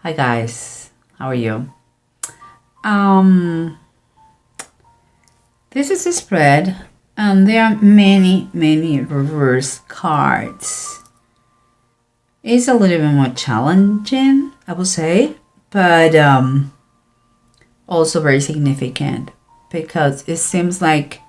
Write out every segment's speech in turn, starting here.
Hi guys, how are you? Um, this is a spread, and there are many reverse cards. It's a little bit more challenging, I would say, but also very significant because it seems like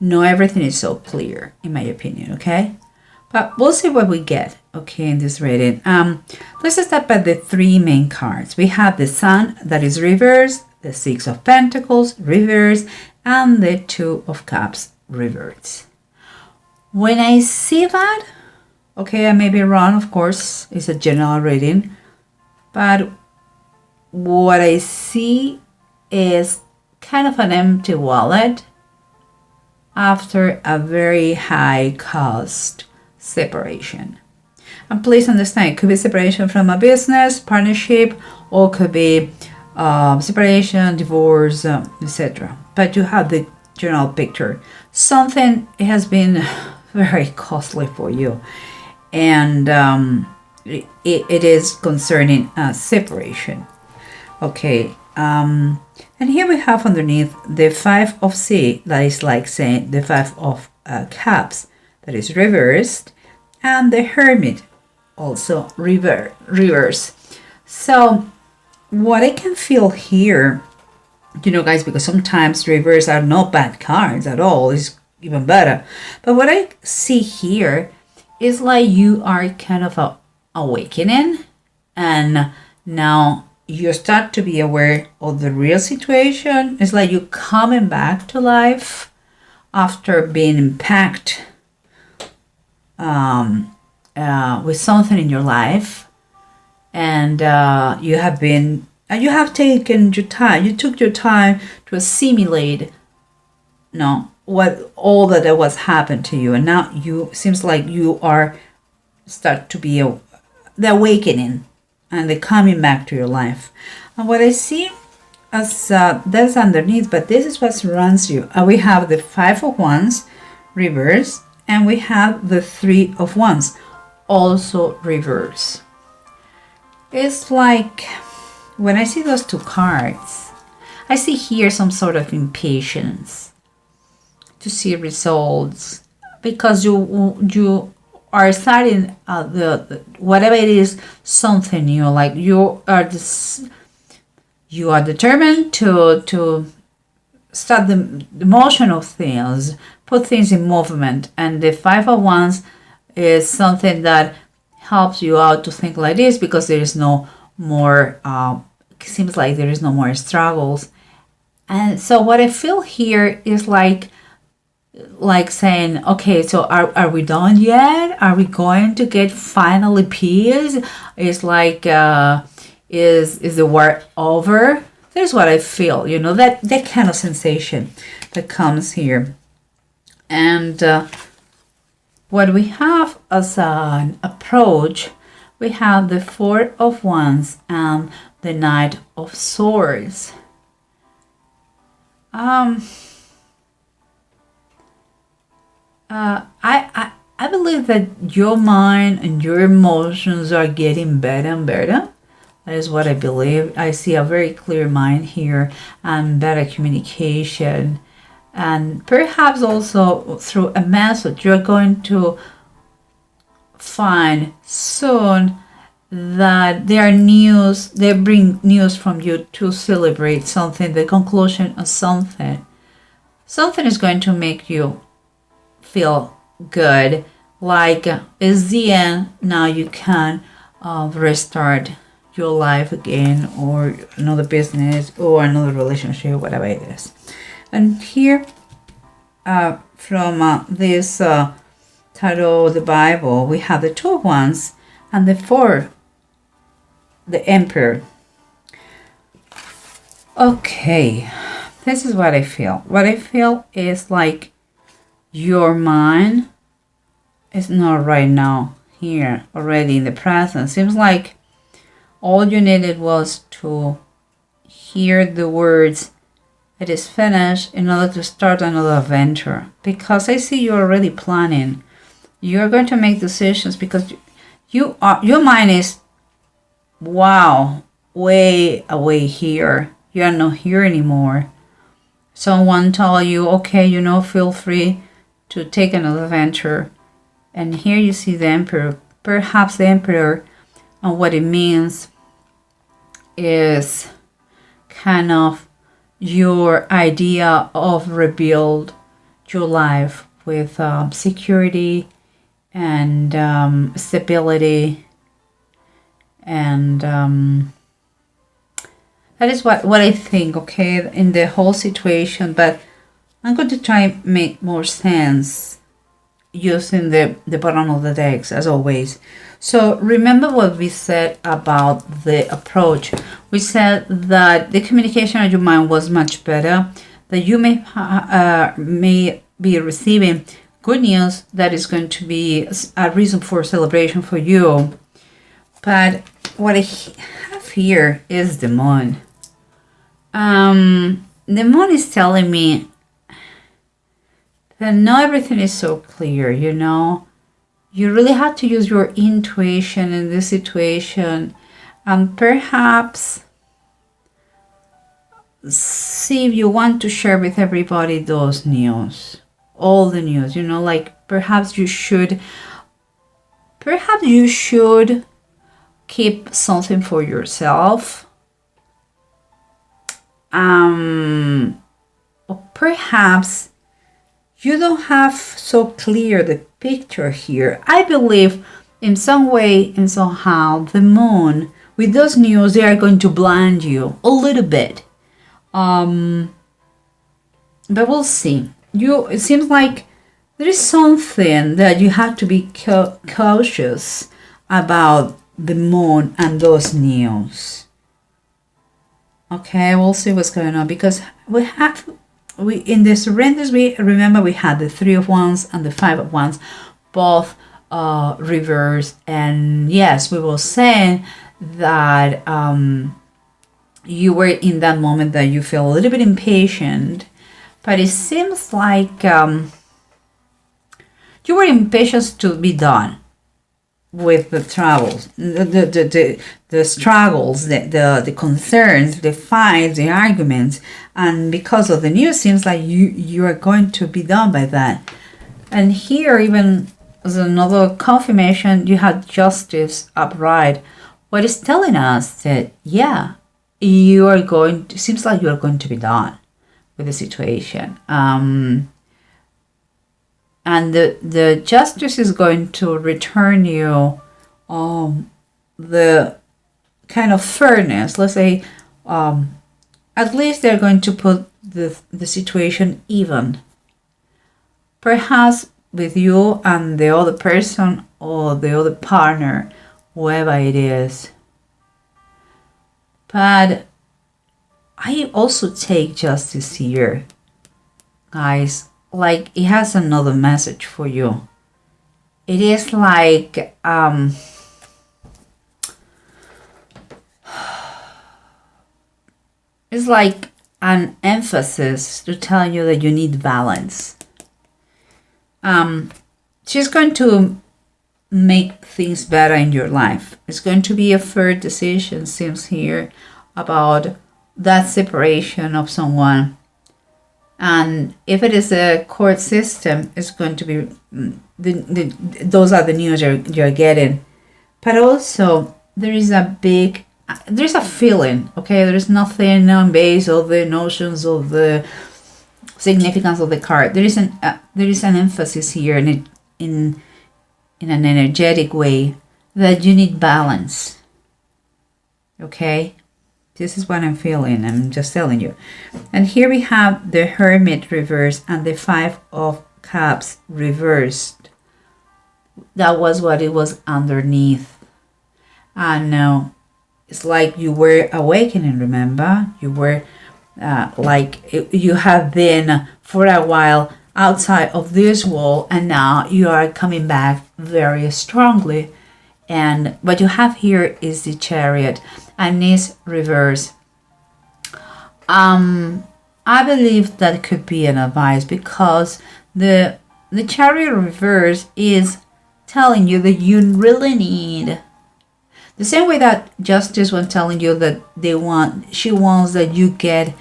not everything is so clear, in my opinion. Okay, but we'll see what we get. Okay, in this reading, let's start by the three main cards. We have the Sun that is reversed, the Six of Pentacles reversed, and the Two of Cups reversed. When I see that, okay, I may be wrong, of course, it's a general reading, but what I see is kind of an empty wallet after a very high cost separation. And please understand, it could be separation from a business, partnership, or could be separation, divorce, etc. But you have the general picture. Something has been very costly for you. And it is concerning separation. Okay. And here we have underneath the Five of Sea, that is like saying the Five of Cups, that is reversed, and the Hermit, also reverse. So what I can feel here, guys, because sometimes reverse are not bad cards at all, it's even better, but what I see here is like you are kind of awakening, and now you start to be aware of the real situation. It's like you coming back to life after being impacted with something in your life, and you have taken your time. You took your time to assimilate, what all that was happened to you, and now you seems like you are start to be the awakening and the coming back to your life. And what I see as that's underneath, but this is what surrounds you. We have the Five of Wands reverse, and we have the Three of Wands also reverse. It's like when I see those two cards, I see here some sort of impatience to see results, because you are starting the whatever it is, something new. Like you are determined to start the motion of things, put things in movement, and the Five of Wands is something that helps you out to think like this, because there is no more seems like there is no more struggles. And so what I feel here is like saying, okay, so are we done yet? Are we going to get finally peace? It's like is the war over? There's what I feel, that kind of sensation that comes here. And what we have as an approach, we have the Four of Wands and the Knight of Swords. I believe that your mind and your emotions are getting better and better. That is what I believe. I see a very clear mind here and better communication. And perhaps also through a message, you're going to find soon that they bring news from you to celebrate something, the conclusion of something. Something is going to make you feel good, like it's the end. Now you can restart your life again, or another business, or another relationship, whatever it is. And here from this tarot, the Bible, we have the Two of Wands and the Four, the Emperor. Okay, this is what I feel. What I feel is like your mind is not right now here already in the present. Seems like all you needed was to hear the words, it is finished, in order to start another adventure. Because I see you're already planning. You're going to make decisions because your mind is, wow, way away here. You are not here anymore. Someone told you, okay, you know, feel free to take another venture. And here you see the Emperor, perhaps the Emperor, and what it means is kind of your idea of rebuild your life with security and stability, and that is what I think, okay, in the whole situation. But I'm going to try and make more sense using the bottom of the decks, as always. So remember what we said about the approach. We said that the communication of your mind was much better, that you may be receiving good news that is going to be a reason for celebration for you. But what I have here is the moon. The moon is telling me that not everything is so clear, you know. You really have to use your intuition in this situation, and perhaps see if you want to share with everybody those news, all the news, you know, like perhaps you should keep something for yourself. Or perhaps you don't have so clear the picture here. I believe in some way, in somehow, the moon, with those news, they are going to blind you a little bit. But we'll see. It seems like there is something that you have to be cautious about the moon and those news. Okay, we'll see what's going on, because we in the surrenders, we remember we had the 3 of Wands and the 5 of Wands, both reversed. And yes, we were saying that you were in that moment that you feel a little bit impatient, but it seems like you were impatient to be done with the troubles, the struggles, the concerns, the fights, the arguments, and because of the news, seems like you are going to be done by that. And here, even as another confirmation, you had justice upright. What is telling us that seems like you are going to be done with the situation. And the justice is going to return you the kind of fairness. Let's say, at least they're going to put the situation even. Perhaps with you and the other person or the other partner, whoever it is. But I also take justice here, guys. Like, it has another message for you. It is like it's like an emphasis to tell you that you need balance. She's going to make things better in your life. It's going to be a fair decision, seems here, about that separation of someone. And if it is a court system, it's going to be those are the news you're getting. But also there is a feeling, okay? There is nothing on base of the notions of the significance of the card. There is an emphasis here in an energetic way that you need balance. Okay? This is what I'm feeling. I'm just telling you. And here we have the Hermit reversed and the 5 of Cups reversed. That was what it was underneath. And now it's like you were awakening, remember? You were you have been for a while outside of this wall, and now you are coming back very strongly. And what you have here is the Chariot and is reverse. I believe that could be an advice, because the Chariot reverse is telling you that you really need The same way that Justice was telling you that she wants that you get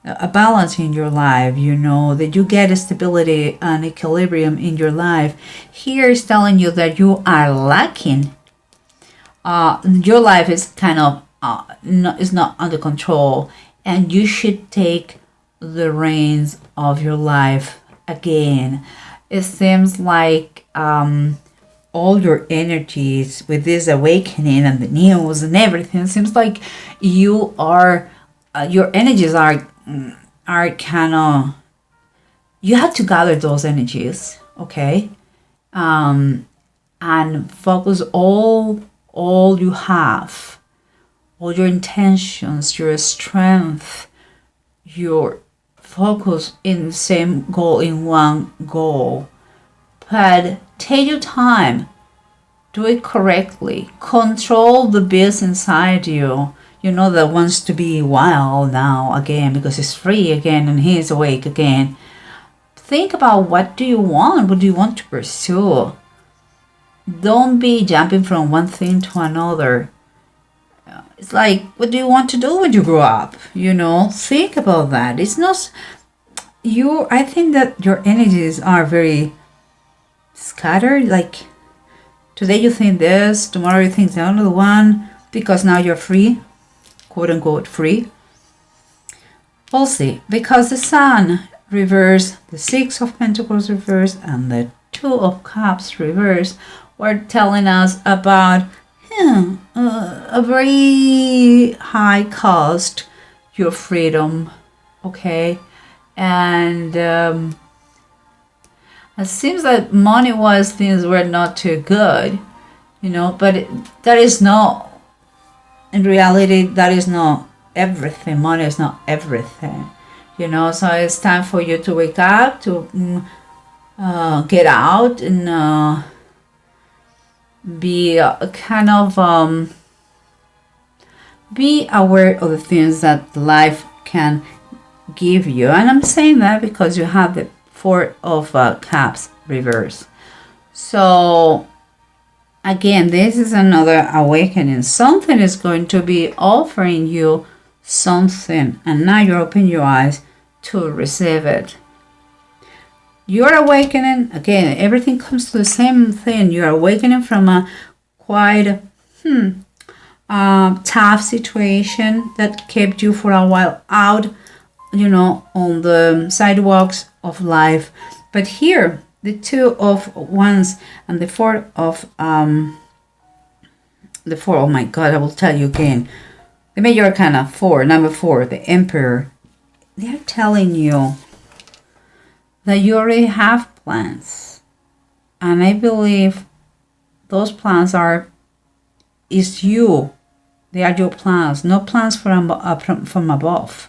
a balance in your life, you know, that you get a stability and equilibrium in your life. Here is telling you that you are lacking. Your life is kind of is not under control, and you should take the reins of your life again. It seems like all your energies with this awakening and the news and everything, seems like you are your energies are kind of, you have to gather those energies, okay, and focus all you have, all your intentions, your strength, your focus in the same goal, in one goal. But take your time, do it correctly, control the beast inside you, you know, that wants to be wild now again because it's free again and he's awake again. Think about, what do you want to pursue. Don't be jumping from one thing to another. It's like, what do you want to do when you grow up? You know, think about that. It's not you. I think that your energies are very scattered. Like, today you think this, tomorrow you think the other one, because now you're free, quote unquote free. We'll see. Because the Sun reverse, the Six of Pentacles reverse, and the Two of Cups reverse were telling us about a very high cost, your freedom, okay? And it seems that money-wise things were not too good, you know, but that is not, in reality, that is not everything. Money is not everything, you know. So it's time for you to wake up, to get out and be kind of be aware of the things that life can give you. And I'm saying that because you have the Four of Cups reverse. So again, this is another awakening. Something is going to be offering you something, and now you open your eyes to receive it. You're awakening, again, everything comes to the same thing. You're awakening from a quite tough situation that kept you for a while out, you know, on the sidewalks of life. But here, the Two of Wands and the Four, oh my God, I will tell you again. The Major Arcana 4, number 4, the Emperor. They're telling you that you already have plans. And I believe those plans is you. They are your plans, no plans from above.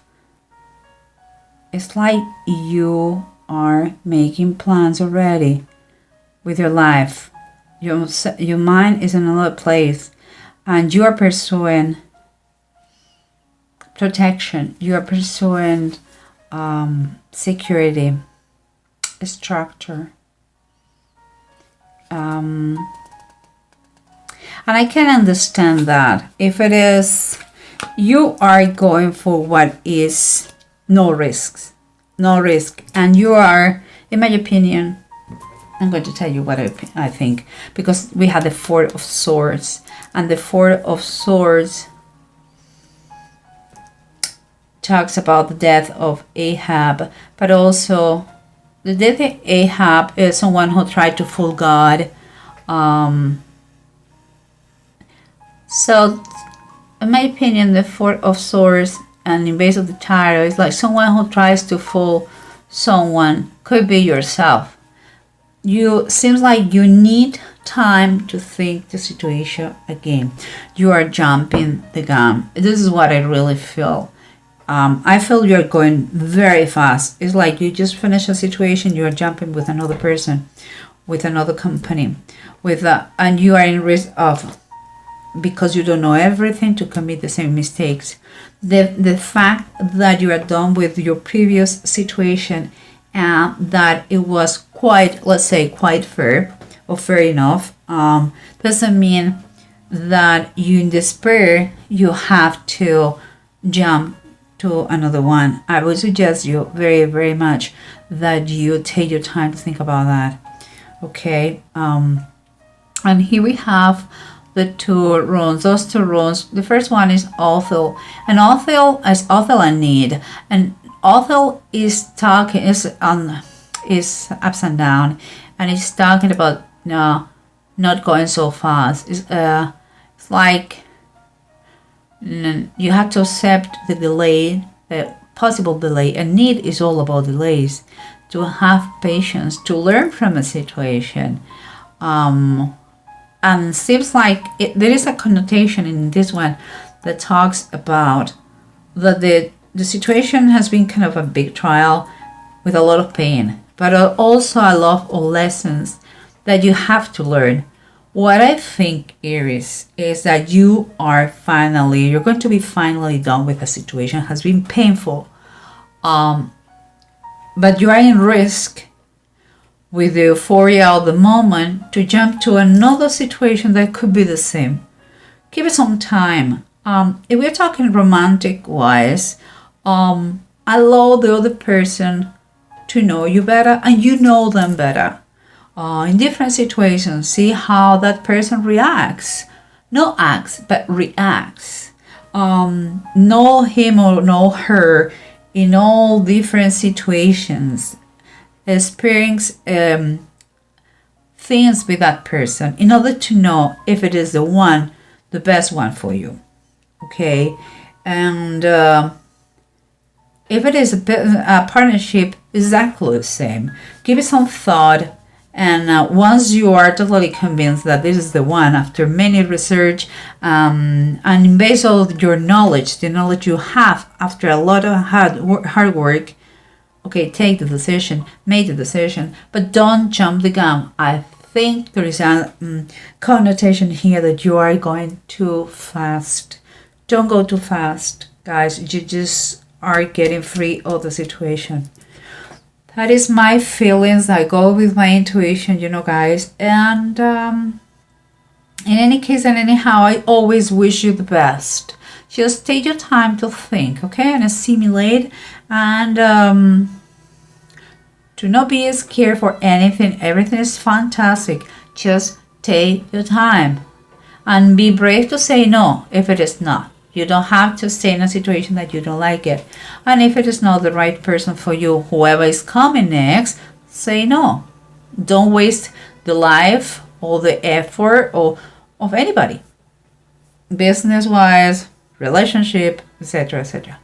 It's like you are making plans already with your life. Your mind is in another place, and you are pursuing protection. You are pursuing security, structure. And I can understand that if it is, you are going for what is no risk, and you are, in my opinion, I'm going to tell you what I think, because we had the Four of Swords, and the Four of Swords talks about the death of Ahab, but also the death of Ahab is someone who tried to fool God. So, in my opinion, the Four of Swords and in base of the Tarot is like someone who tries to fool someone. Could be yourself. Seems like you need time to think the situation again. You are jumping the gun. This is what I really feel. I feel you're going very fast. It's like you just finished a situation, you're jumping with another person, with another company, and you are in risk of, because you don't know everything, to commit the same mistakes. The fact that you are done with your previous situation and that it was quite, let's say, quite fair or fair enough, doesn't mean that you in despair, you have to jump to another one. I would suggest you very, very much that you take your time to think about that. Okay. And here we have the two runes. Those two runes. The first one is Othel, and Othel is Othel and Need, and Othel is talking is ups and down, and it's talking about not going so fast. It's like you have to accept the delay, the possible delay, and Need is all about delays. To have patience, to learn from a situation. And seems like there is a connotation in this one that talks about that the situation has been kind of a big trial with a lot of pain, but also a lot of lessons that you have to learn. What I think, Aries, is that you're going to be finally done with a situation. It has been painful, but you are in risk with the euphoria of the moment to jump to another situation that could be the same. Give it some time. If we're talking romantic wise, allow the other person to know you better and you know them better. In different situations, see how that person reacts. Not acts, but reacts. Know him or know her in all different situations. Experience things with that person in order to know if it is the best one for you. Okay, and if it is a partnership, exactly the same. Give it some thought, and once you are totally convinced that this is the one, after many research and based on your knowledge, the knowledge you have after a lot of hard work, okay, take the decision, make the decision, but don't jump the gun. I think there is a connotation here that you are going too fast. Don't go too fast, guys. You just are getting free of the situation. That is my feelings. I go with my intuition, guys. And in any case and anyhow, I always wish you the best. Just take your time to think, okay, and assimilate, and do not be scared for anything. Everything is fantastic. Just take your time and be brave to say no if it is not. You don't have to stay in a situation that you don't like it. And if it is not the right person for you, whoever is coming next, say no. Don't waste the life or the effort of anybody. Business-wise, relationship, etc., etc.